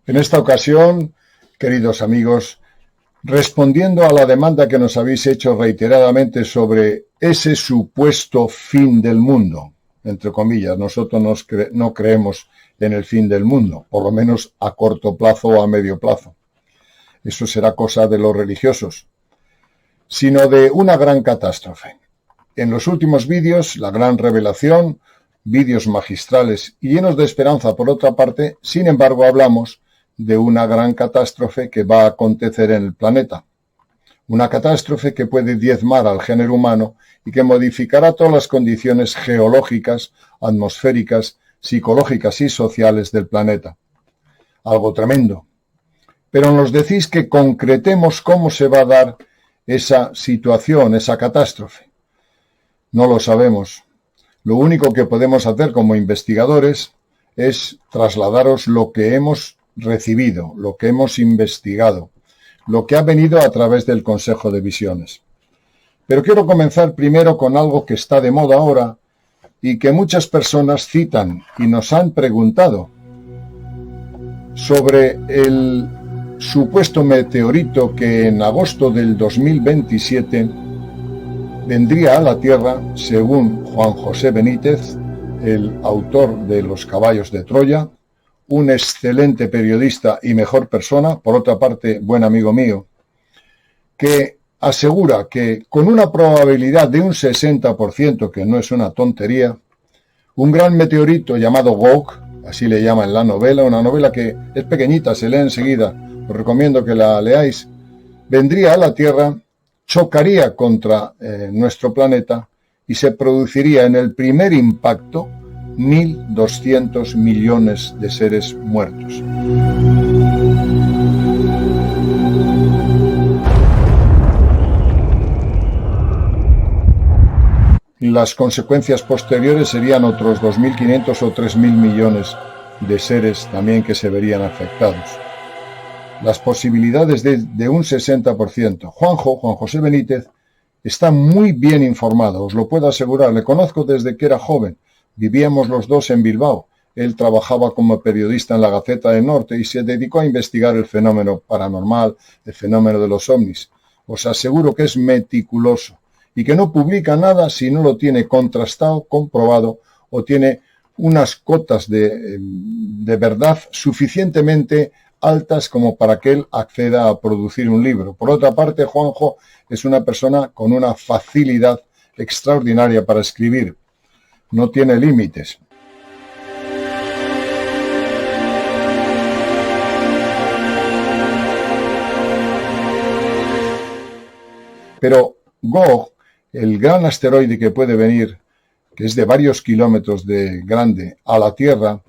En esta ocasión, queridos amigos, respondiendo a la demanda que nos habéis hecho reiteradamente sobre ese supuesto fin del mundo, entre comillas, nosotros no creemos en el fin del mundo, por lo menos a corto plazo o a medio plazo. Eso será cosa de los religiosos, sino de una gran catástrofe. En los últimos vídeos, la gran revelación, vídeos magistrales y llenos de esperanza por otra parte, sin embargo hablamos de una gran catástrofe que va a acontecer en el planeta. Una catástrofe que puede diezmar al género humano y que modificará todas las condiciones geológicas, atmosféricas, psicológicas y sociales del planeta. Algo tremendo. Pero nos decís que concretemos cómo se va a dar esa situación, esa catástrofe. No lo sabemos. Lo único que podemos hacer como investigadores es trasladaros lo que hemos recibido, lo que hemos investigado, lo que ha venido a través del Consejo de Visiones. Pero quiero comenzar primero con algo que está de moda ahora y que muchas personas citan y nos han preguntado sobre el supuesto meteorito que en agosto del 2027 vendría a la Tierra, según Juan José Benítez, el autor de Los caballos de Troya, un excelente periodista y mejor persona, por otra parte, buen amigo mío, que asegura que con una probabilidad de un 60%, que no es una tontería, un gran meteorito llamado Gog, así le llama en la novela, una novela que es pequeñita, se lee enseguida, os recomiendo que la leáis, vendría a la Tierra, chocaría contra nuestro planeta y se produciría en el primer impacto 1.200 millones de seres muertos. Las consecuencias posteriores serían otros 2.500 o 3.000 millones de seres también que se verían afectados. Las posibilidades de un 60%. Juan José Benítez, está muy bien informado, os lo puedo asegurar. Le conozco desde que era joven. Vivíamos los dos en Bilbao. Él trabajaba como periodista en la Gaceta del Norte y se dedicó a investigar el fenómeno paranormal, el fenómeno de los ovnis. Os aseguro que es meticuloso y que no publica nada si no lo tiene contrastado, comprobado o tiene unas cotas de verdad suficientemente altas como para que él acceda a producir un libro. Por otra parte, Juanjo es una persona con una facilidad extraordinaria para escribir. No tiene límites. Pero Gog, el gran asteroide que puede venir, que es de varios kilómetros de grande, a la Tierra,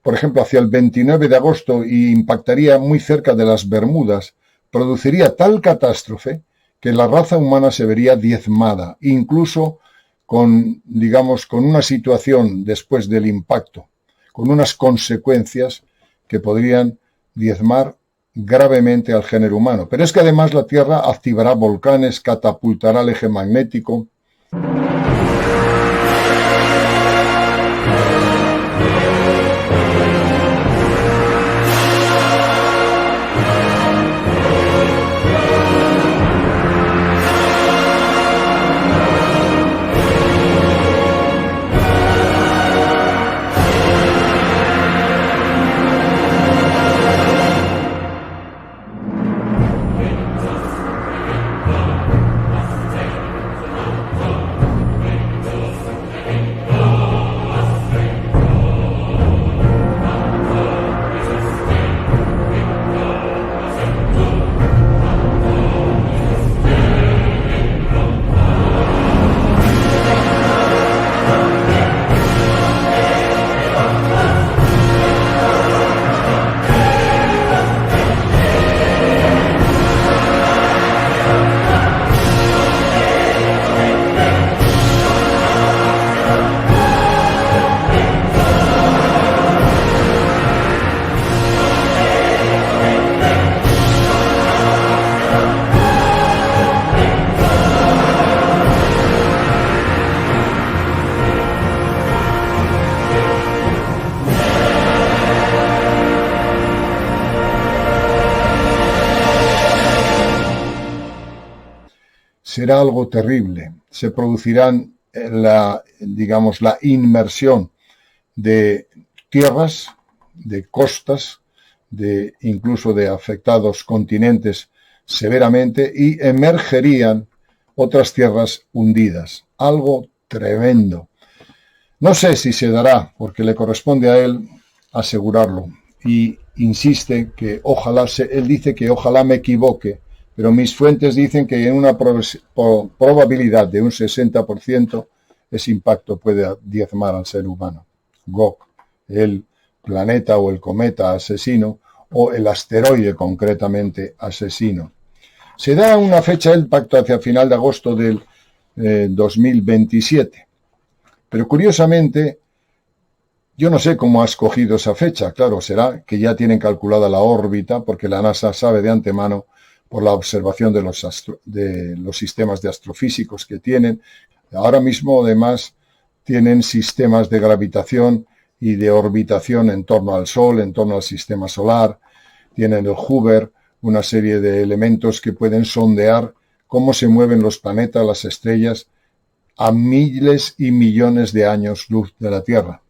por ejemplo, hacia el 29 de agosto y impactaría muy cerca de las Bermudas, produciría tal catástrofe que la raza humana se vería diezmada, incluso con una situación después del impacto, con unas consecuencias que podrían diezmar gravemente al género humano. Pero es que además la Tierra activará volcanes, catapultará el eje magnético. será algo terrible. Se producirán la inmersión de tierras, de costas, incluso de afectados continentes severamente, y emergerían otras tierras hundidas. Algo tremendo. No sé si se dará, porque le corresponde a él asegurarlo. Y insiste que él dice que ojalá me equivoque, pero mis fuentes dicen que en una probabilidad de un 60% ese impacto puede diezmar al ser humano. Gog, el planeta o el cometa asesino, o el asteroide concretamente asesino. Se da una fecha del pacto hacia final de agosto del 2027. Pero curiosamente, yo no sé cómo ha escogido esa fecha. Claro, será que ya tienen calculada la órbita, porque la NASA sabe de antemano, por la observación de los sistemas de astrofísicos que tienen. Ahora mismo, además, tienen sistemas de gravitación y de orbitación en torno al Sol, en torno al sistema solar. Tienen el Hubble, una serie de elementos que pueden sondear cómo se mueven los planetas, las estrellas, a miles y millones de años luz de la Tierra.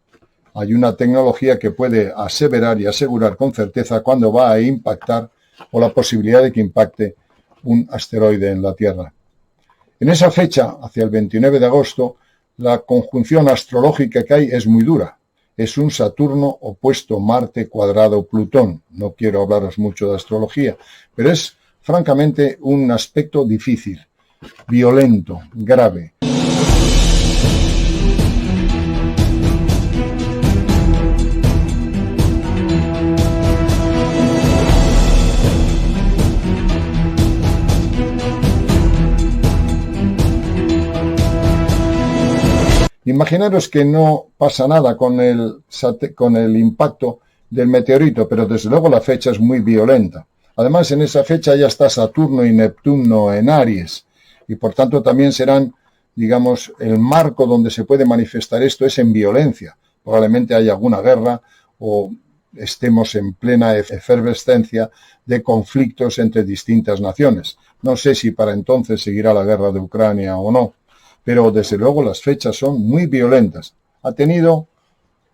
Hay una tecnología que puede aseverar y asegurar con certeza cuándo va a impactar o la posibilidad de que impacte un asteroide en la Tierra. En esa fecha, hacia el 29 de agosto, la conjunción astrológica que hay es muy dura. Es un Saturno opuesto Marte cuadrado Plutón. No quiero hablaros mucho de astrología, pero es francamente un aspecto difícil, violento, grave. Imaginaros que no pasa nada con el impacto del meteorito, pero desde luego la fecha es muy violenta. Además, en esa fecha ya está Saturno y Neptuno en Aries, y por tanto también serán, el marco donde se puede manifestar esto es en violencia. Probablemente haya alguna guerra o estemos en plena efervescencia de conflictos entre distintas naciones. No sé si para entonces seguirá la guerra de Ucrania o no. Pero desde luego las fechas son muy violentas. ¿Ha tenido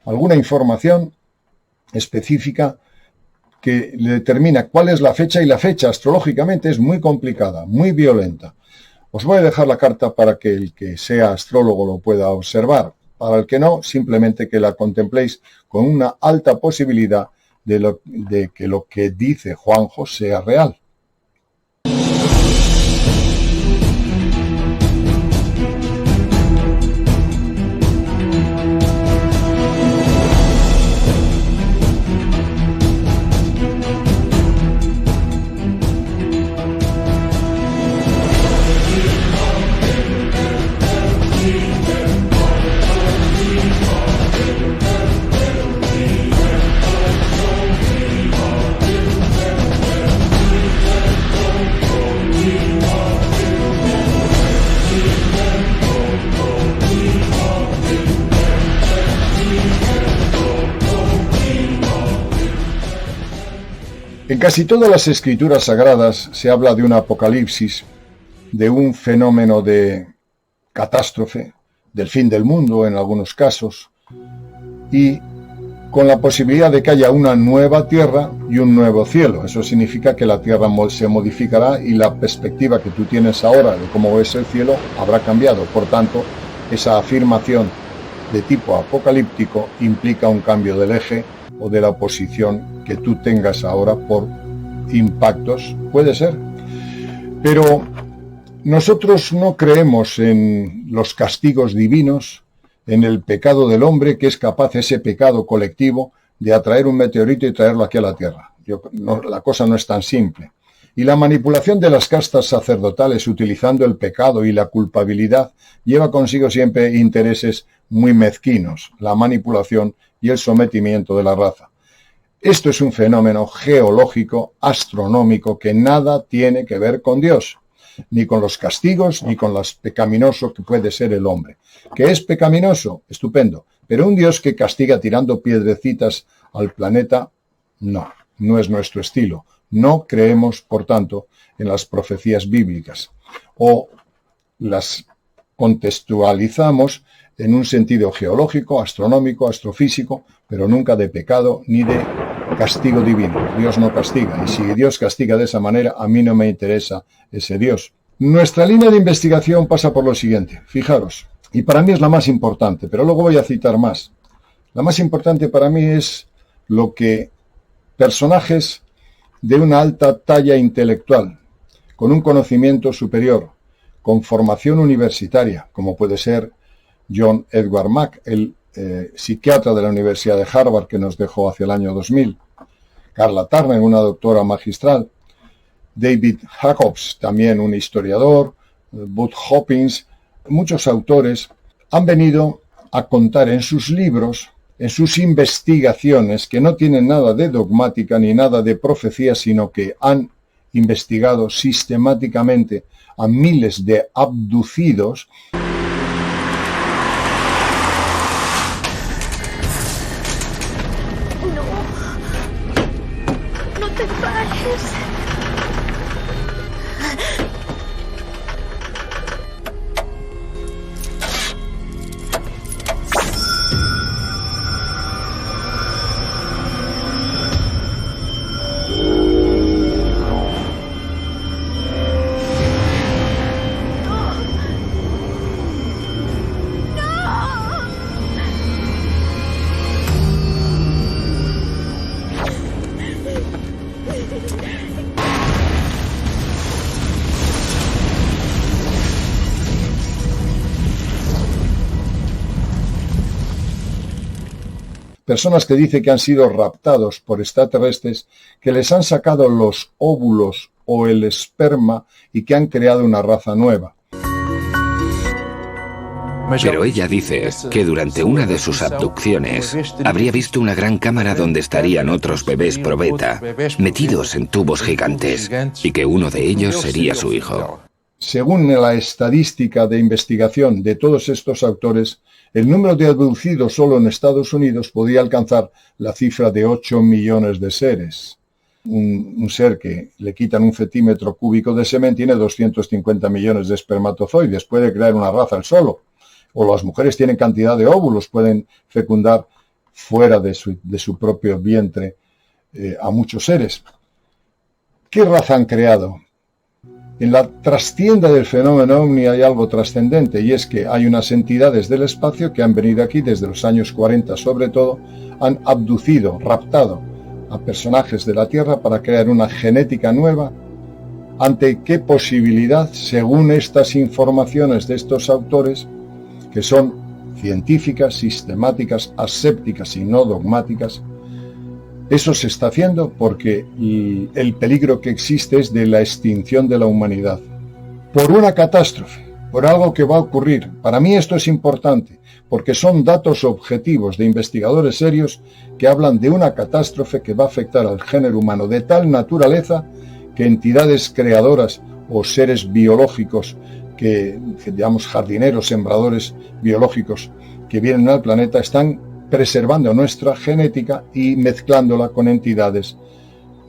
alguna información específica que le determina cuál es la fecha? Y la fecha astrológicamente es muy complicada, muy violenta. Os voy a dejar la carta para que el que sea astrólogo lo pueda observar. Para el que no, simplemente que la contempléis con una alta posibilidad de que lo que dice Juanjo sea real. En casi todas las escrituras sagradas se habla de un apocalipsis, de un fenómeno de catástrofe, del fin del mundo en algunos casos, y con la posibilidad de que haya una nueva tierra y un nuevo cielo. Eso significa que la tierra se modificará y la perspectiva que tú tienes ahora de cómo es el cielo habrá cambiado. Por tanto, esa afirmación de tipo apocalíptico implica un cambio del eje o de la posición que tú tengas ahora por impactos, puede ser. Pero nosotros no creemos en los castigos divinos, en el pecado del hombre, que es capaz ese pecado colectivo de atraer un meteorito y traerlo aquí a la Tierra. La cosa no es tan simple. Y la manipulación de las castas sacerdotales utilizando el pecado y la culpabilidad lleva consigo siempre intereses muy mezquinos, la manipulación y el sometimiento de la raza. Esto es un fenómeno geológico, astronómico, que nada tiene que ver con Dios, ni con los castigos, ni con lo pecaminoso que puede ser el hombre. ¿Que es pecaminoso? Estupendo. Pero un Dios que castiga tirando piedrecitas al planeta, no es nuestro estilo. No creemos, por tanto, en las profecías bíblicas. O las contextualizamos en un sentido geológico, astronómico, astrofísico, pero nunca de pecado ni de castigo divino. Dios no castiga, y si Dios castiga de esa manera, a mí no me interesa ese Dios. Nuestra línea de investigación pasa por lo siguiente, fijaros, y para mí es la más importante, pero luego voy a citar más. La más importante para mí es lo que personajes de una alta talla intelectual, con un conocimiento superior, con formación universitaria, como puede ser John Edward Mack, el psiquiatra de la Universidad de Harvard que nos dejó hacia el año 2000, Carla Turner, una doctora magistral, David Jacobs, también un historiador, Bud Hopkins, muchos autores han venido a contar en sus libros, en sus investigaciones, que no tienen nada de dogmática ni nada de profecía, sino que han investigado sistemáticamente a miles de abducidos. No te pares. Personas que dicen que han sido raptados por extraterrestres, que les han sacado los óvulos o el esperma y que han creado una raza nueva. Pero ella dice que durante una de sus abducciones habría visto una gran cámara donde estarían otros bebés probeta, metidos en tubos gigantes, y que uno de ellos sería su hijo. Según la estadística de investigación de todos estos autores, el número de abducidos solo en Estados Unidos podría alcanzar la cifra de 8 millones de seres. Un ser que le quitan un centímetro cúbico de semen tiene 250 millones de espermatozoides, puede crear una raza él solo. O las mujeres tienen cantidad de óvulos, pueden fecundar fuera de su propio vientre a muchos seres. ¿Qué raza han creado? En la trastienda del fenómeno ovni hay algo trascendente, y es que hay unas entidades del espacio que han venido aquí desde los años 40 sobre todo, han abducido, raptado a personajes de la Tierra para crear una genética nueva. ¿Ante qué posibilidad, según estas informaciones de estos autores, que son científicas, sistemáticas, asépticas y no dogmáticas? Eso se está haciendo porque el peligro que existe es de la extinción de la humanidad. Por una catástrofe, por algo que va a ocurrir. Para mí esto es importante, porque son datos objetivos de investigadores serios que hablan de una catástrofe que va a afectar al género humano de tal naturaleza que entidades creadoras o seres biológicos que digamos jardineros, sembradores biológicos que vienen al planeta, están preservando nuestra genética y mezclándola con entidades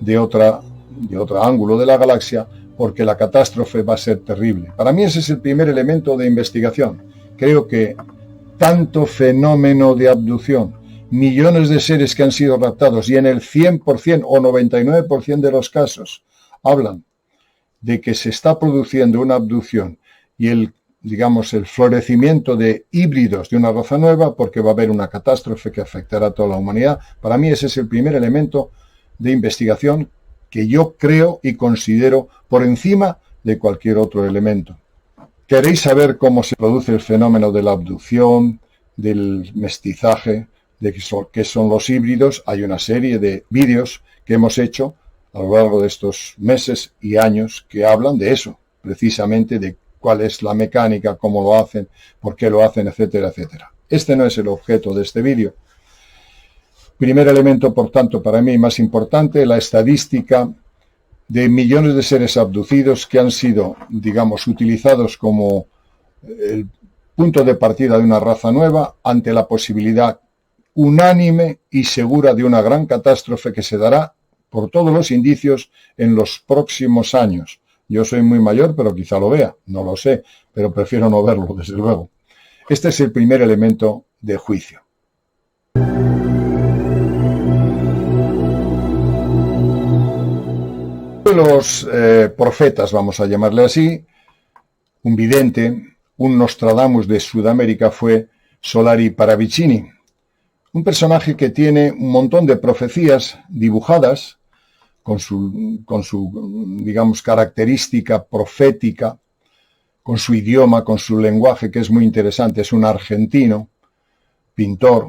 de otro ángulo de la galaxia, porque la catástrofe va a ser terrible. Para mí ese es el primer elemento de investigación. Creo que tanto fenómeno de abducción, millones de seres que han sido raptados, y en el 100% o 99% de los casos hablan de que se está produciendo una abducción y el florecimiento de híbridos de una raza nueva, porque va a haber una catástrofe que afectará a toda la humanidad. Para mí ese es el primer elemento de investigación que yo creo y considero por encima de cualquier otro elemento. ¿Queréis saber cómo se produce el fenómeno de la abducción, del mestizaje, de qué son los híbridos? Hay una serie de vídeos que hemos hecho a lo largo de estos meses y años que hablan de eso, precisamente de cuál es la mecánica, cómo lo hacen, por qué lo hacen, etcétera, etcétera. Este no es el objeto de este vídeo. Primer elemento, por tanto, para mí más importante, la estadística de millones de seres abducidos que han sido, utilizados como el punto de partida de una raza nueva ante la posibilidad unánime y segura de una gran catástrofe que se dará, por todos los indicios, en los próximos años. Yo soy muy mayor, pero quizá lo vea, no lo sé, pero prefiero no verlo, desde luego. Este es el primer elemento de juicio. Los profetas, vamos a llamarle así, un vidente, un Nostradamus de Sudamérica fue Solari Paravicini, un personaje que tiene un montón de profecías dibujadas con su, digamos, característica profética, con su idioma, con su lenguaje, que es muy interesante. Es un argentino, pintor,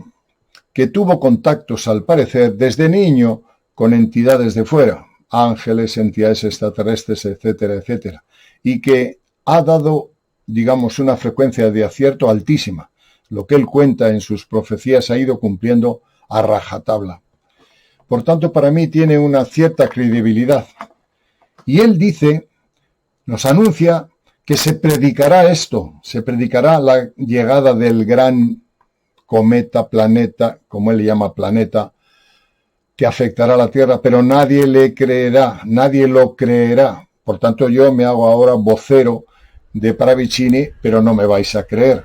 que tuvo contactos, al parecer, desde niño con entidades de fuera, ángeles, entidades extraterrestres, etcétera, etcétera, y que ha dado, digamos, una frecuencia de acierto altísima. Lo que él cuenta en sus profecías ha ido cumpliendo a rajatabla. Por tanto, para mí tiene una cierta credibilidad. Y él dice, nos anuncia que se predicará esto, se predicará la llegada del gran cometa, planeta, como él le llama planeta, que afectará a la Tierra, pero nadie le creerá, nadie lo creerá. Por tanto, yo me hago ahora vocero de Paravicini, pero no me vais a creer.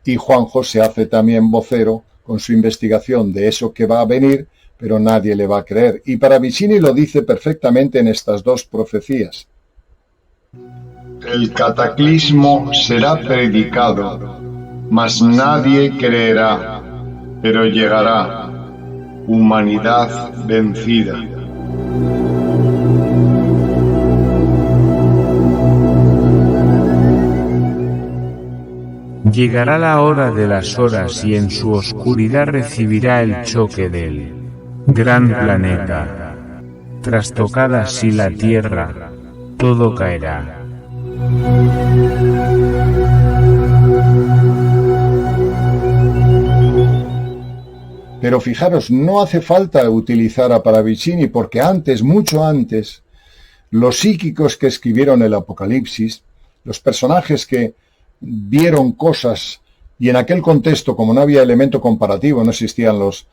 Y Juanjo se hace también vocero con su investigación de eso que va a venir, pero nadie le va a creer. Y Paravicini lo dice perfectamente en estas dos profecías. El cataclismo será predicado, mas nadie creerá, pero llegará, humanidad vencida. Llegará la hora de las horas y en su oscuridad recibirá el choque del gran planeta. Trastocada así la Tierra, todo caerá. Pero fijaros, no hace falta utilizar a Paravicini, porque antes, mucho antes, los psíquicos que escribieron el Apocalipsis, los personajes que vieron cosas, y en aquel contexto, como no había elemento comparativo, no existían los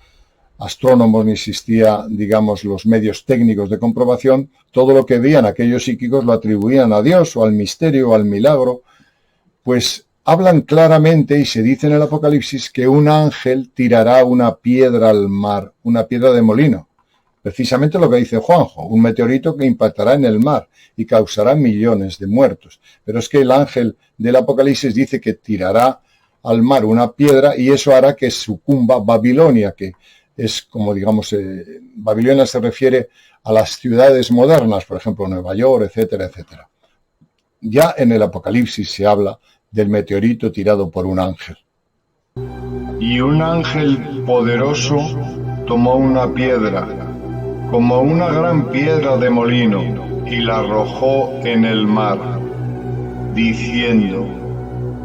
astrónomos, ni existía, digamos, los medios técnicos de comprobación, todo lo que veían aquellos psíquicos lo atribuían a Dios, o al misterio, o al milagro, pues hablan claramente, y se dice en el Apocalipsis, que un ángel tirará una piedra al mar, una piedra de molino. Precisamente lo que dice Juanjo, un meteorito que impactará en el mar y causará millones de muertos. Pero es que el ángel del Apocalipsis dice que tirará al mar una piedra y eso hará que sucumba Babilonia, que es como, digamos, Babilonia se refiere a las ciudades modernas, por ejemplo, Nueva York, etcétera, etcétera. Ya en el Apocalipsis se habla del meteorito tirado por un ángel. Y un ángel poderoso tomó una piedra, como una gran piedra de molino, y la arrojó en el mar, diciendo,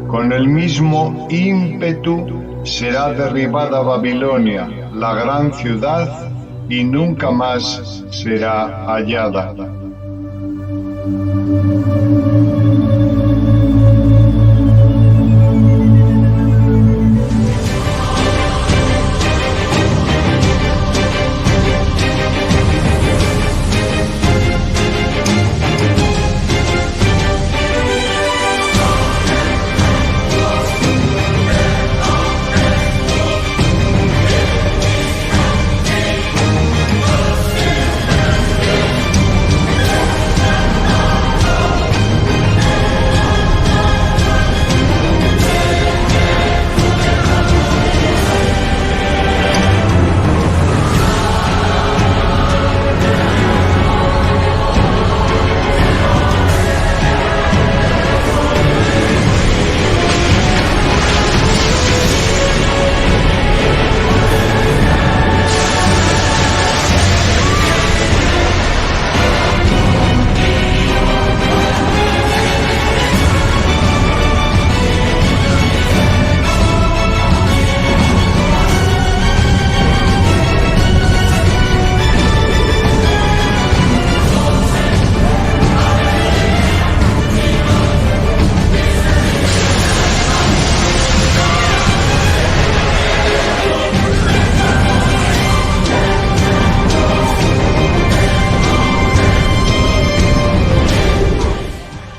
con el mismo ímpetu será derribada Babilonia, la gran ciudad, y nunca más será hallada.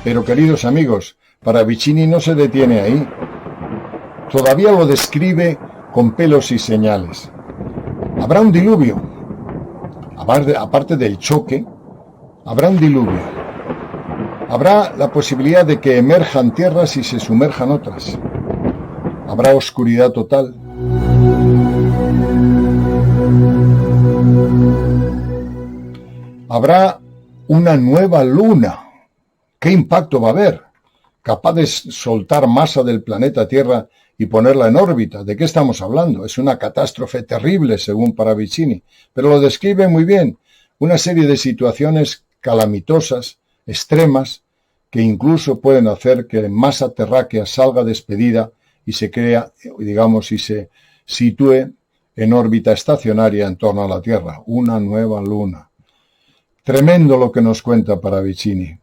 Pero queridos amigos, Paravicini no se detiene ahí. Todavía lo describe con pelos y señales. Habrá un diluvio. Aparte del choque, habrá un diluvio. Habrá la posibilidad de que emerjan tierras y se sumerjan otras. Habrá oscuridad total. Habrá una nueva luna. ¿Qué impacto va a haber? Capaz de soltar masa del planeta Tierra y ponerla en órbita. ¿De qué estamos hablando? Es una catástrofe terrible, según Paravicini, pero lo describe muy bien. Una serie de situaciones calamitosas, extremas, que incluso pueden hacer que masa terráquea salga despedida y se crea, digamos, y se sitúe en órbita estacionaria en torno a la Tierra. Una nueva luna. Tremendo lo que nos cuenta Paravicini.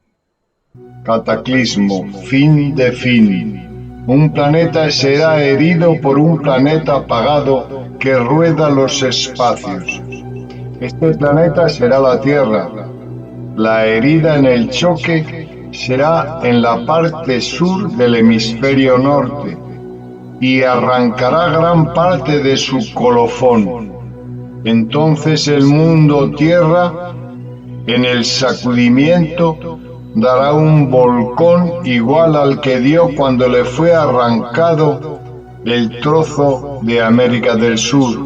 Cataclismo, fin de fin. Un planeta será herido por un planeta apagado que rueda los espacios. Este planeta será la Tierra. La herida en el choque será en la parte sur del hemisferio norte y arrancará gran parte de su colofón. Entonces el mundo Tierra, en el sacudimiento, dará un volcón igual al que dio cuando le fue arrancado el trozo de América del Sur,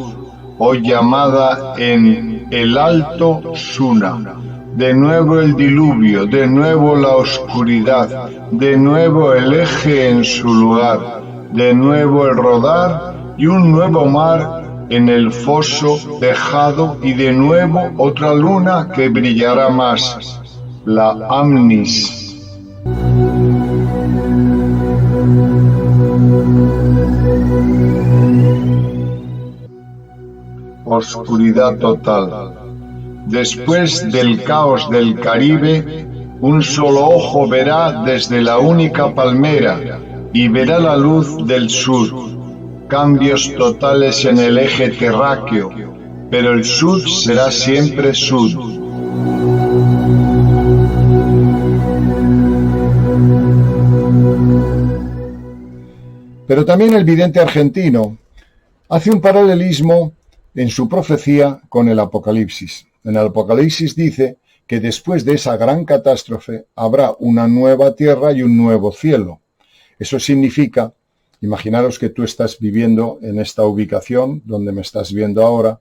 hoy llamada en el Alto Suna. De nuevo el diluvio, de nuevo la oscuridad, de nuevo el eje en su lugar, de nuevo el rodar y un nuevo mar en el foso dejado y de nuevo otra luna que brillará más. La Amnis. Oscuridad total. Después del caos del Caribe, un solo ojo verá desde la única palmera y verá la luz del sur. Cambios totales en el eje terráqueo, pero el sud será siempre sud. Pero también el vidente argentino hace un paralelismo en su profecía con el Apocalipsis. En el Apocalipsis dice que después de esa gran catástrofe habrá una nueva tierra y un nuevo cielo. Eso significa, imaginaros que tú estás viviendo en esta ubicación donde me estás viendo ahora.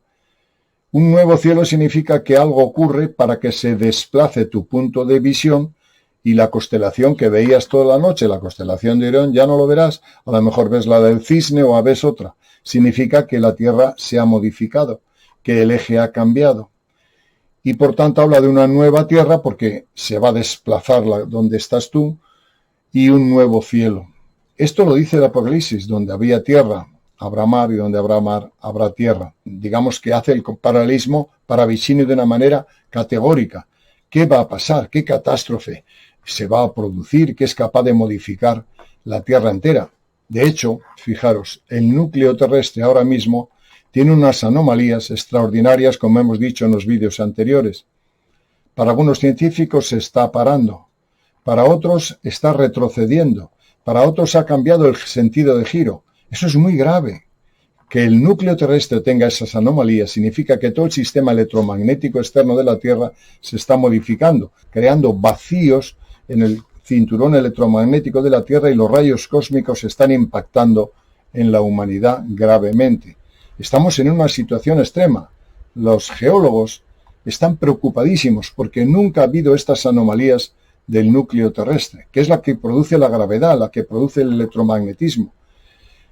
Un nuevo cielo significa que algo ocurre para que se desplace tu punto de visión y la constelación que veías toda la noche, la constelación de Orión, ya no lo verás. A lo mejor ves la del Cisne o ves otra. Significa que la Tierra se ha modificado, que el eje ha cambiado. Y por tanto habla de una nueva Tierra porque se va a desplazar donde estás tú y un nuevo cielo. Esto lo dice el Apocalipsis, donde había tierra, habrá mar y donde habrá mar, habrá tierra. Digamos que hace el paralelismo Paravicini de una manera categórica. ¿Qué va a pasar? ¿Qué catástrofe se va a producir? ¿Qué es capaz de modificar la Tierra entera? De hecho, fijaros, el núcleo terrestre ahora mismo tiene unas anomalías extraordinarias, como hemos dicho en los vídeos anteriores. Para algunos científicos se está parando, para otros está retrocediendo, para otros ha cambiado el sentido de giro. Eso es muy grave. Que el núcleo terrestre tenga esas anomalías significa que todo el sistema electromagnético externo de la Tierra se está modificando, creando vacíos en el cinturón electromagnético de la Tierra y los rayos cósmicos están impactando en la humanidad gravemente. Estamos en una situación extrema. Los geólogos están preocupadísimos porque nunca ha habido estas anomalías del núcleo terrestre, que es la que produce la gravedad, la que produce el electromagnetismo.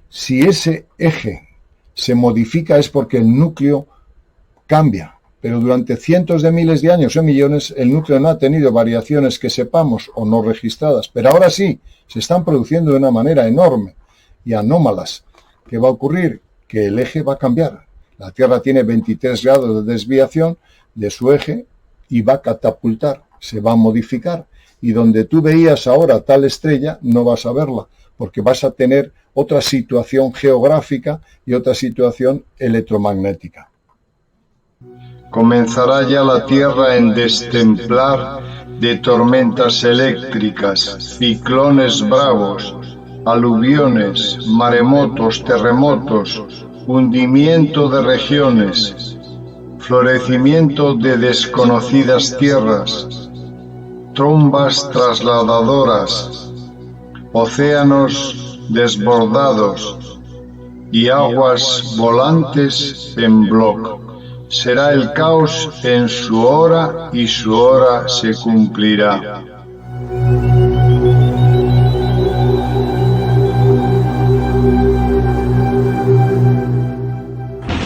Si ese eje se modifica es porque el núcleo cambia, pero durante cientos de miles de años o millones el núcleo no ha tenido variaciones que sepamos o no registradas, pero ahora sí, se están produciendo de una manera enorme y anómalas. ¿Qué va a ocurrir? Que el eje va a cambiar. La Tierra tiene 23 grados de desviación de su eje y va a catapultar, se va a modificar. Y donde tú veías ahora tal estrella, no vas a verla, porque vas a tener otra situación geográfica y otra situación electromagnética. Comenzará ya la Tierra en destemplar de tormentas eléctricas, ciclones bravos, aluviones, maremotos, terremotos, hundimiento de regiones, florecimiento de desconocidas tierras, trombas trasladadoras, océanos desbordados y aguas volantes en bloc. Será el caos en su hora y su hora se cumplirá.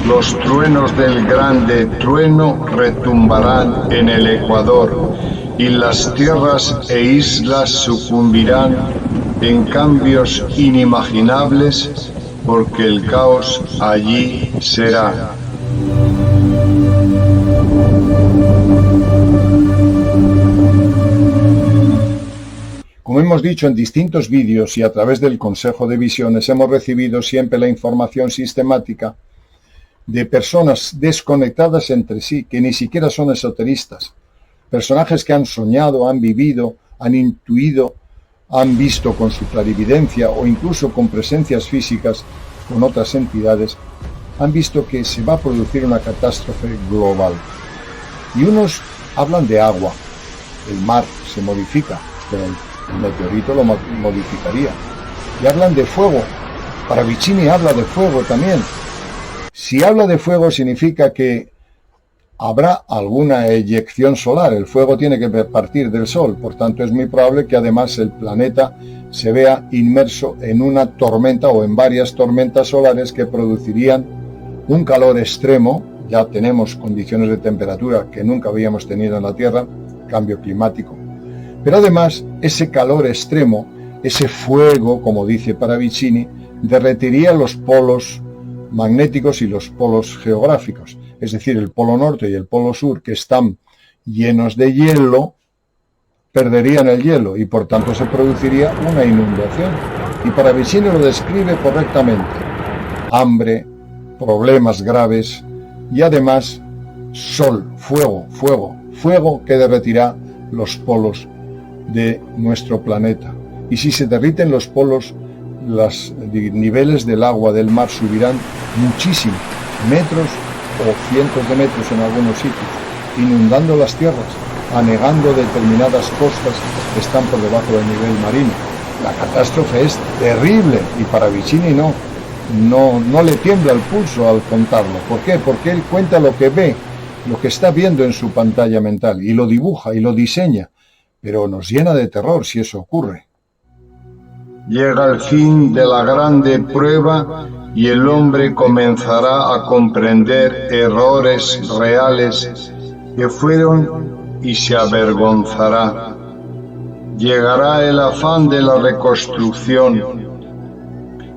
Los truenos del grande trueno retumbarán en el Ecuador y las tierras e islas sucumbirán en cambios inimaginables porque el caos allí será. Como hemos dicho en distintos vídeos y a través del Consejo de Visiones, hemos recibido siempre la información sistemática de personas desconectadas entre sí, que ni siquiera son esoteristas, personajes que han soñado, han vivido, han intuido, han visto con su clarividencia o incluso con presencias físicas con otras entidades, han visto que se va a producir una catástrofe global. Y unos hablan de agua, el mar se modifica, pero el meteorito lo modificaría. Y hablan de fuego, Paravicini habla de fuego también. Si habla de fuego significa que habrá alguna eyección solar, el fuego tiene que partir del Sol, por tanto es muy probable que además el planeta se vea inmerso en una tormenta o en varias tormentas solares que producirían un calor extremo. Ya tenemos condiciones de temperatura que nunca habíamos tenido en la Tierra, cambio climático, pero además ese calor extremo, ese fuego, como dice Paravicini, derretiría los polos magnéticos y los polos geográficos, es decir, el polo norte y el polo sur, que están llenos de hielo, perderían el hielo y por tanto se produciría una inundación. Y Paravicini lo describe correctamente: hambre, problemas graves y además sol, fuego que derretirá los polos de nuestro planeta. Y si se derriten los polos, los niveles del agua del mar subirán muchísimo, metros o cientos de metros en algunos sitios, inundando las tierras, anegando determinadas costas que están por debajo del nivel marino. La catástrofe es terrible y Paravicini no le tiembla el pulso al contarlo. ¿Por qué? Porque él cuenta lo que ve, lo que está viendo en su pantalla mental, y lo dibuja y lo diseña, pero nos llena de terror si eso ocurre. Llega el fin de la grande prueba y el hombre comenzará a comprender errores reales que fueron y se avergonzará. Llegará el afán de la reconstrucción,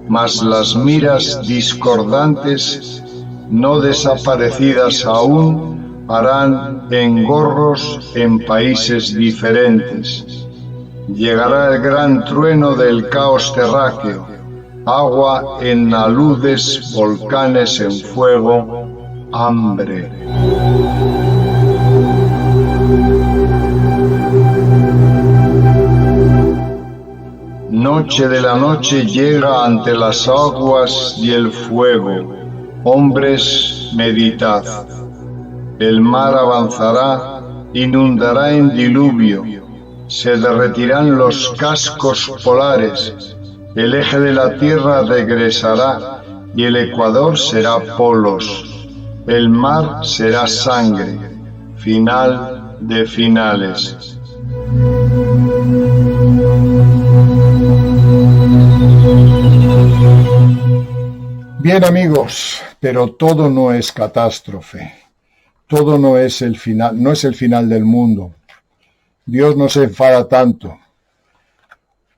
mas las miras discordantes, no desaparecidas aún, harán engorros en países diferentes. Llegará el gran trueno del caos terráqueo, agua en aludes, volcanes en fuego, hambre. Noche de la noche llega ante las aguas y el fuego. Hombres, meditad. El mar avanzará, inundará en diluvio. Se derretirán los cascos polares, el eje de la Tierra regresará y el Ecuador será polos, el mar será sangre, final de finales. Bien, amigos, pero todo no es catástrofe, todo no es el final del mundo. Dios no se enfada tanto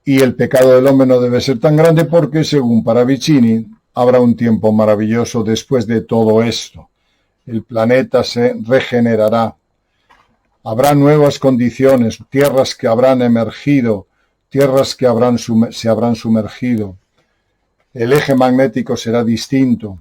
y el pecado del hombre no debe ser tan grande porque, según Paravicini, habrá un tiempo maravilloso después de todo esto. El planeta se regenerará, habrá nuevas condiciones, tierras que habrán emergido, tierras que se habrán sumergido, el eje magnético será distinto,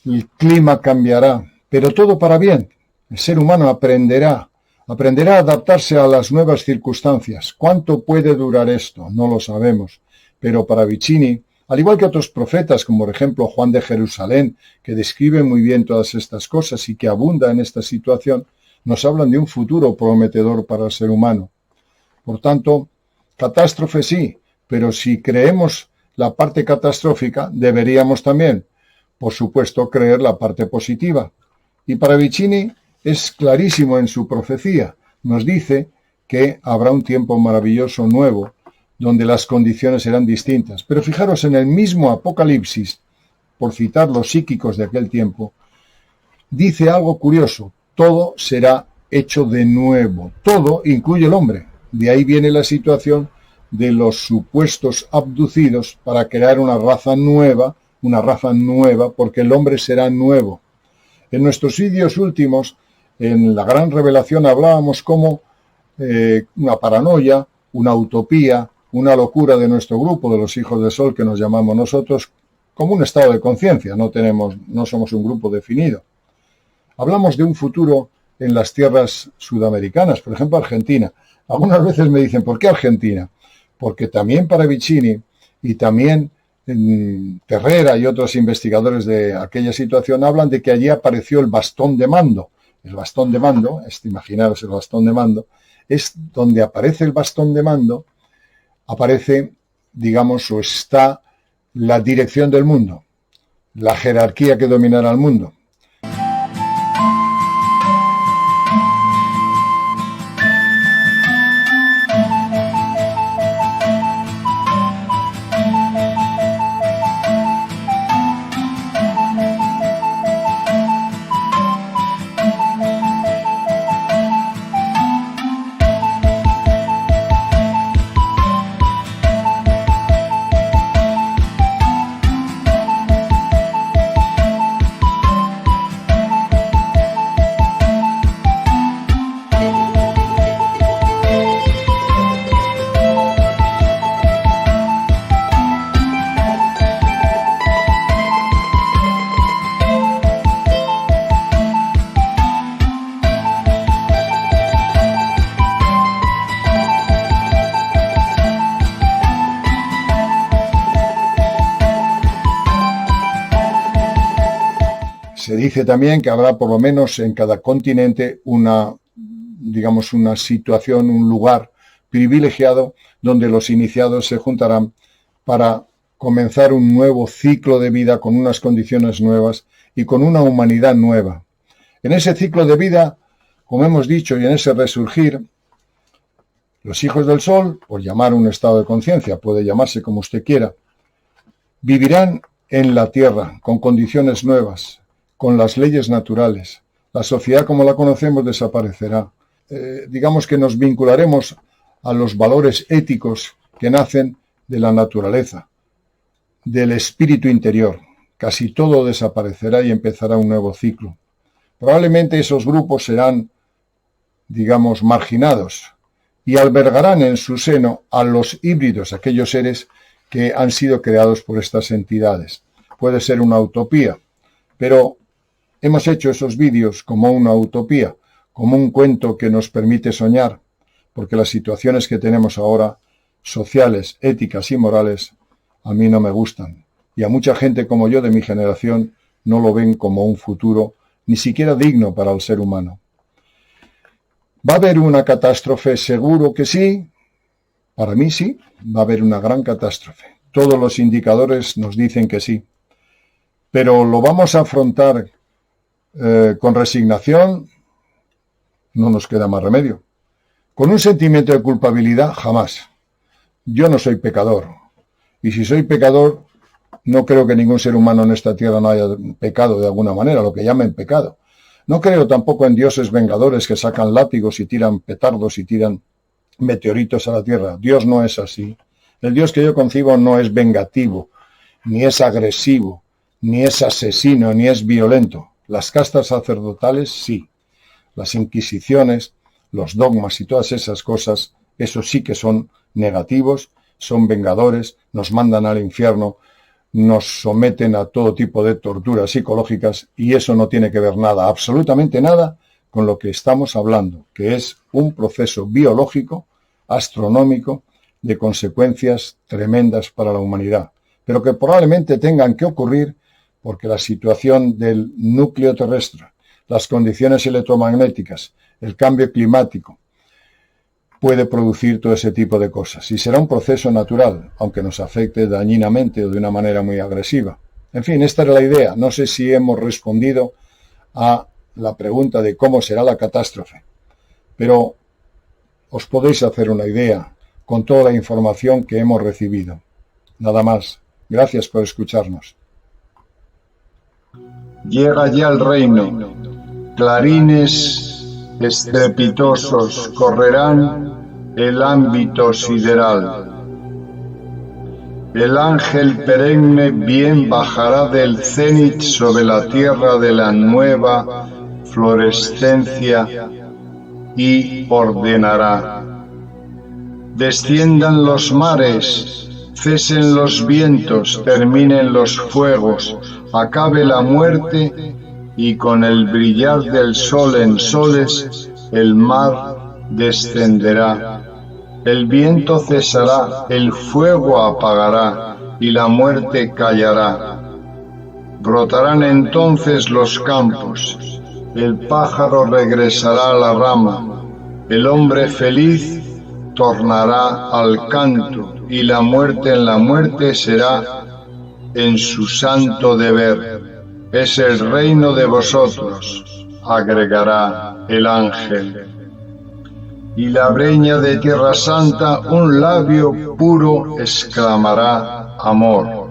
el clima cambiará, pero todo para bien. El ser humano aprenderá Aprenderá a adaptarse a las nuevas circunstancias. ¿Cuánto puede durar esto? No lo sabemos. Pero para Vicini, al igual que otros profetas, como por ejemplo Juan de Jerusalén, que describe muy bien todas estas cosas y que abunda en esta situación, nos hablan de un futuro prometedor para el ser humano. Por tanto, catástrofe sí, pero si creemos la parte catastrófica, deberíamos también, por supuesto, creer la parte positiva. Y para Vicini es clarísimo en su profecía. Nos dice que habrá un tiempo maravilloso nuevo, donde las condiciones serán distintas. Pero fijaros, en el mismo Apocalipsis, por citar los psíquicos de aquel tiempo, dice algo curioso: todo será hecho de nuevo. Todo incluye el hombre. De ahí viene la situación de los supuestos abducidos para crear una raza nueva, porque el hombre será nuevo. En nuestros vídeos últimos, en la gran revelación, hablábamos como una paranoia, una utopía, una locura de nuestro grupo, de los hijos del sol, que nos llamamos nosotros, como un estado de conciencia. No somos un grupo definido. Hablamos de un futuro en las tierras sudamericanas, por ejemplo Argentina. Algunas veces me dicen, ¿por qué Argentina? Porque también para Vicini y también Terrera y otros investigadores de aquella situación hablan de que allí apareció el bastón de mando. El bastón de mando, imaginaros el bastón de mando, es donde aparece el bastón de mando, aparece, digamos, o está la dirección del mundo, la jerarquía que dominará el mundo. Se dice también que habrá por lo menos en cada continente una situación, un lugar privilegiado donde los iniciados se juntarán para comenzar un nuevo ciclo de vida con unas condiciones nuevas y con una humanidad nueva. En ese ciclo de vida, como hemos dicho, y en ese resurgir, los hijos del sol, por llamar un estado de conciencia, puede llamarse como usted quiera, vivirán en la tierra con condiciones nuevas, con las leyes naturales. La sociedad como la conocemos desaparecerá. Digamos que nos vincularemos a los valores éticos que nacen de la naturaleza, del espíritu interior. Casi todo desaparecerá y empezará un nuevo ciclo. Probablemente esos grupos serán, digamos, marginados y albergarán en su seno a los híbridos, aquellos seres que han sido creados por estas entidades. Puede ser una utopía, pero hemos hecho esos vídeos como una utopía, como un cuento que nos permite soñar, porque las situaciones que tenemos ahora, sociales, éticas y morales, a mí no me gustan. Y a mucha gente como yo de mi generación no lo ven como un futuro ni siquiera digno para el ser humano. ¿Va a haber una catástrofe? Seguro que sí. Para mí sí, va a haber una gran catástrofe. Todos los indicadores nos dicen que sí. Pero lo vamos a afrontar con resignación, no nos queda más remedio. Con un sentimiento de culpabilidad, jamás. Yo no soy pecador. Y si soy pecador, no creo que ningún ser humano en esta tierra no haya pecado de alguna manera, lo que llamen pecado. No creo tampoco en dioses vengadores que sacan látigos y tiran petardos y tiran meteoritos a la tierra. Dios no es así. El Dios que yo concibo no es vengativo, ni es agresivo, ni es asesino, ni es violento. Las castas sacerdotales, sí. Las inquisiciones, los dogmas y todas esas cosas, eso sí que son negativos, son vengadores, nos mandan al infierno, nos someten a todo tipo de torturas psicológicas y eso no tiene que ver nada, absolutamente nada, con lo que estamos hablando, que es un proceso biológico, astronómico, de consecuencias tremendas para la humanidad, pero que probablemente tengan que ocurrir porque la situación del núcleo terrestre, las condiciones electromagnéticas, el cambio climático, puede producir todo ese tipo de cosas. Y será un proceso natural, aunque nos afecte dañinamente o de una manera muy agresiva. En fin, esta era la idea. No sé si hemos respondido a la pregunta de cómo será la catástrofe, pero os podéis hacer una idea con toda la información que hemos recibido. Nada más. Gracias por escucharnos. Llega ya el reino. Clarines estrepitosos correrán el ámbito sideral. El ángel perenne bien bajará del cénit sobre la tierra de la nueva florescencia y ordenará: desciendan los mares, cesen los vientos, terminen los fuegos, acabe la muerte, y con el brillar del sol en soles el mar descenderá. El viento cesará, el fuego apagará, y la muerte callará. Brotarán entonces los campos, el pájaro regresará a la rama, el hombre feliz tornará al canto, y la muerte en la muerte será en su santo deber. Es el reino de vosotros, agregará el ángel. Y la breña de Tierra Santa, un labio puro exclamará amor.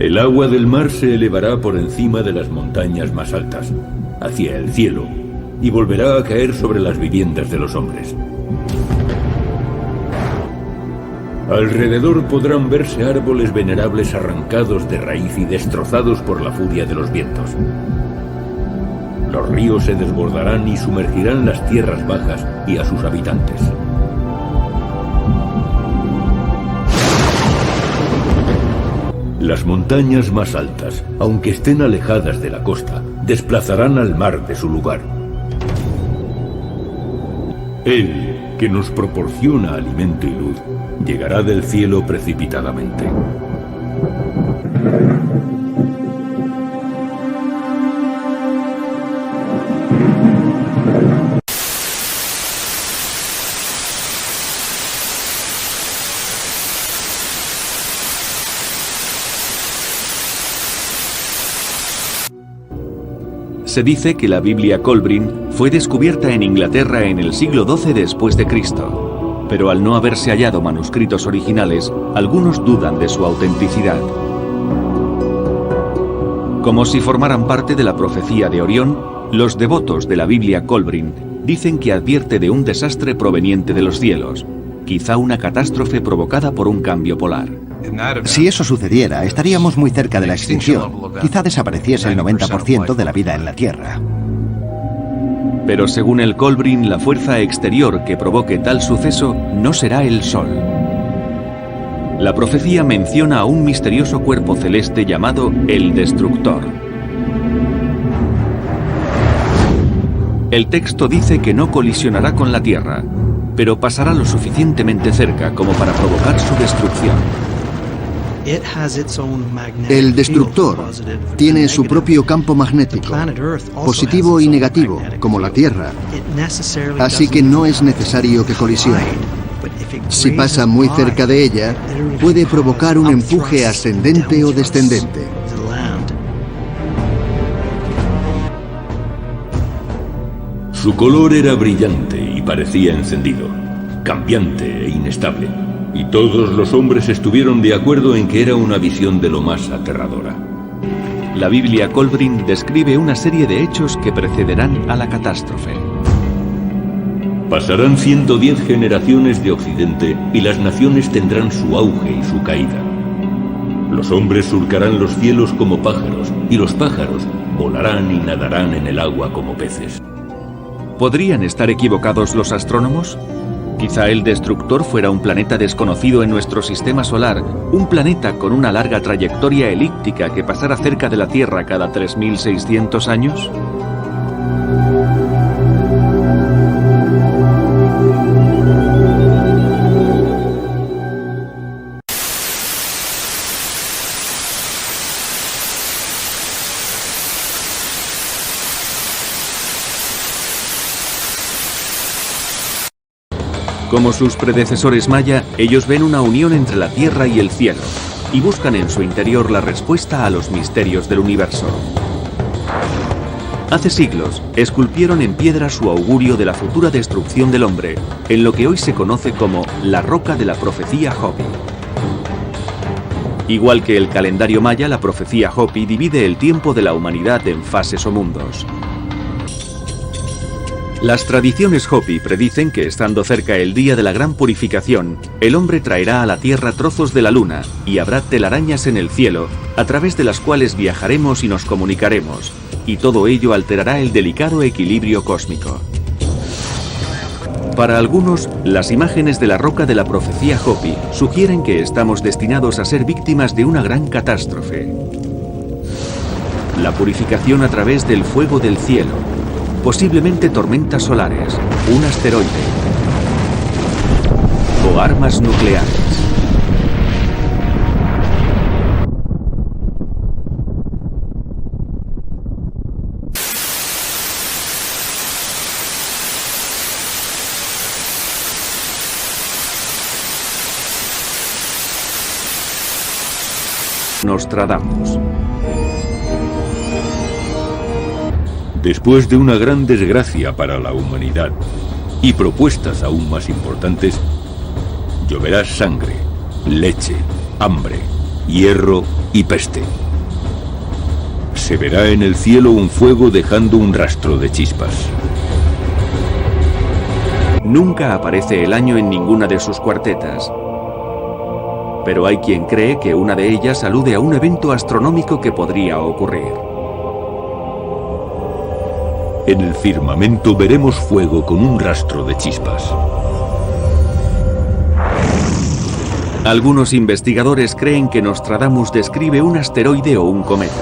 El agua del mar se elevará por encima de las montañas más altas, hacia el cielo, y volverá a caer sobre las viviendas de los hombres. Alrededor podrán verse árboles venerables arrancados de raíz y destrozados por la furia de los vientos. Los ríos se desbordarán y sumergirán las tierras bajas y a sus habitantes. Las montañas más altas, aunque estén alejadas de la costa, desplazarán al mar de su lugar. Él, que nos proporciona alimento y luz, llegará del cielo precipitadamente. Se dice que la Biblia Kolbrin fue descubierta en Inglaterra en el siglo XII después de Cristo, pero al no haberse hallado manuscritos originales, algunos dudan de su autenticidad. Como si formaran parte de la profecía de Orión, los devotos de la Biblia Kolbrin dicen que advierte de un desastre proveniente de los cielos, quizá una catástrofe provocada por un cambio polar. Si eso sucediera, estaríamos muy cerca de la extinción. Quizá desapareciese el 90% de la vida en la Tierra. Pero según el Kolbrin, la fuerza exterior que provoque tal suceso no será el Sol. La profecía menciona a un misterioso cuerpo celeste llamado el Destructor. El texto dice que no colisionará con la Tierra, pero pasará lo suficientemente cerca como para provocar su destrucción. El Destructor tiene su propio campo magnético, positivo y negativo, como la Tierra, así que no es necesario que colisione. Si pasa muy cerca de ella, puede provocar un empuje ascendente o descendente. Su color era brillante y parecía encendido, cambiante e inestable. Y todos los hombres estuvieron de acuerdo en que era una visión de lo más aterradora. La Biblia Kolbrin describe una serie de hechos que precederán a la catástrofe. Pasarán 110 generaciones de Occidente y las naciones tendrán su auge y su caída. Los hombres surcarán los cielos como pájaros, y los pájaros volarán y nadarán en el agua como peces. ¿Podrían estar equivocados los astrónomos? Quizá el Destructor fuera un planeta desconocido en nuestro sistema solar, un planeta con una larga trayectoria elíptica que pasara cerca de la Tierra cada 3.600 años. Como sus predecesores maya, ellos ven una unión entre la tierra y el cielo, y buscan en su interior la respuesta a los misterios del universo. Hace siglos, esculpieron en piedra su augurio de la futura destrucción del hombre, en lo que hoy se conoce como la Roca de la Profecía Hopi. Igual que el calendario maya, la profecía Hopi divide el tiempo de la humanidad en fases o mundos. Las tradiciones Hopi predicen que, estando cerca el día de la gran purificación, el hombre traerá a la tierra trozos de la luna y habrá telarañas en el cielo, a través de las cuales viajaremos y nos comunicaremos, y todo ello alterará el delicado equilibrio cósmico. Para algunos, las imágenes de la roca de la profecía Hopi sugieren que estamos destinados a ser víctimas de una gran catástrofe. La purificación a través del fuego del cielo, posiblemente tormentas solares, un asteroide o armas nucleares. Nostradamus. Después de una gran desgracia para la humanidad y propuestas aún más importantes, lloverá sangre, leche, hambre, hierro y peste. Se verá en el cielo un fuego dejando un rastro de chispas. Nunca aparece el año en ninguna de sus cuartetas, pero hay quien cree que una de ellas alude a un evento astronómico que podría ocurrir. En el firmamento veremos fuego con un rastro de chispas. Algunos investigadores creen que Nostradamus describe un asteroide o un cometa.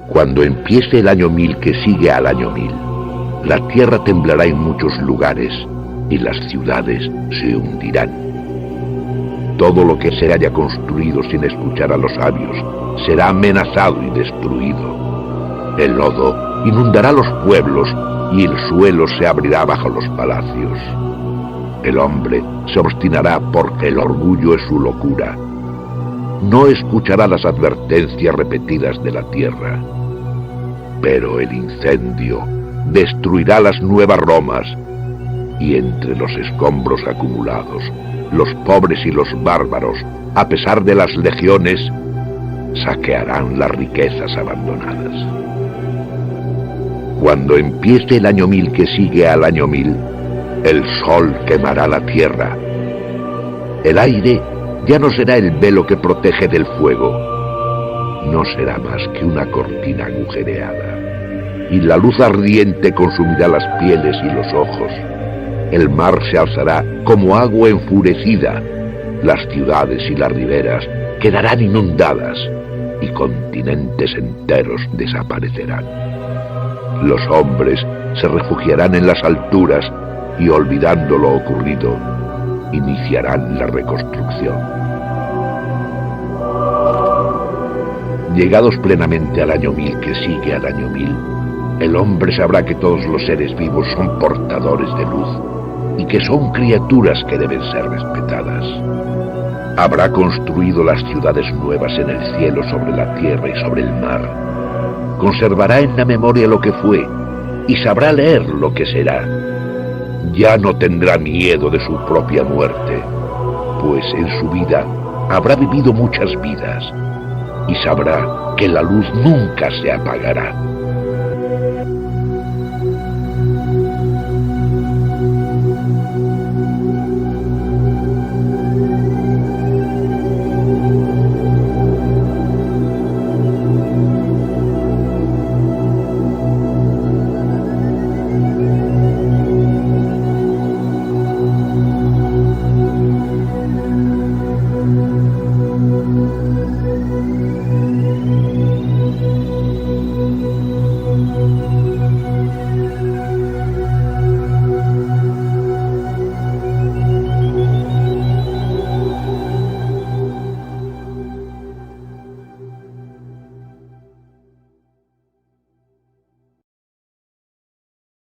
Cuando empiece el año 1000 que sigue al año 1000, la tierra temblará en muchos lugares y las ciudades se hundirán. Todo lo que se haya construido sin escuchar a los sabios será amenazado y destruido. El lodo inundará los pueblos y el suelo se abrirá bajo los palacios. El hombre se obstinará porque el orgullo es su locura. No escuchará las advertencias repetidas de la tierra. Pero el incendio destruirá las nuevas Romas, y entre los escombros acumulados, los pobres y los bárbaros, a pesar de las legiones, saquearán las riquezas abandonadas. Cuando empiece el año 1000 que sigue al año 1000, el sol quemará la tierra. El aire ya no será el velo que protege del fuego. No será más que una cortina agujereada, y la luz ardiente consumirá las pieles y los ojos. El mar se alzará como agua enfurecida, las ciudades y las riberas quedarán inundadas, y continentes enteros desaparecerán. Los hombres se refugiarán en las alturas, y olvidando lo ocurrido, iniciarán la reconstrucción. Llegados plenamente al año 1000 que sigue al año 1000, el hombre sabrá que todos los seres vivos son portadores de luz, y que son criaturas que deben ser respetadas. Habrá construido las ciudades nuevas en el cielo, sobre la tierra y sobre el mar. Conservará en la memoria lo que fue y sabrá leer lo que será. Ya no tendrá miedo de su propia muerte, pues en su vida habrá vivido muchas vidas y sabrá que la luz nunca se apagará.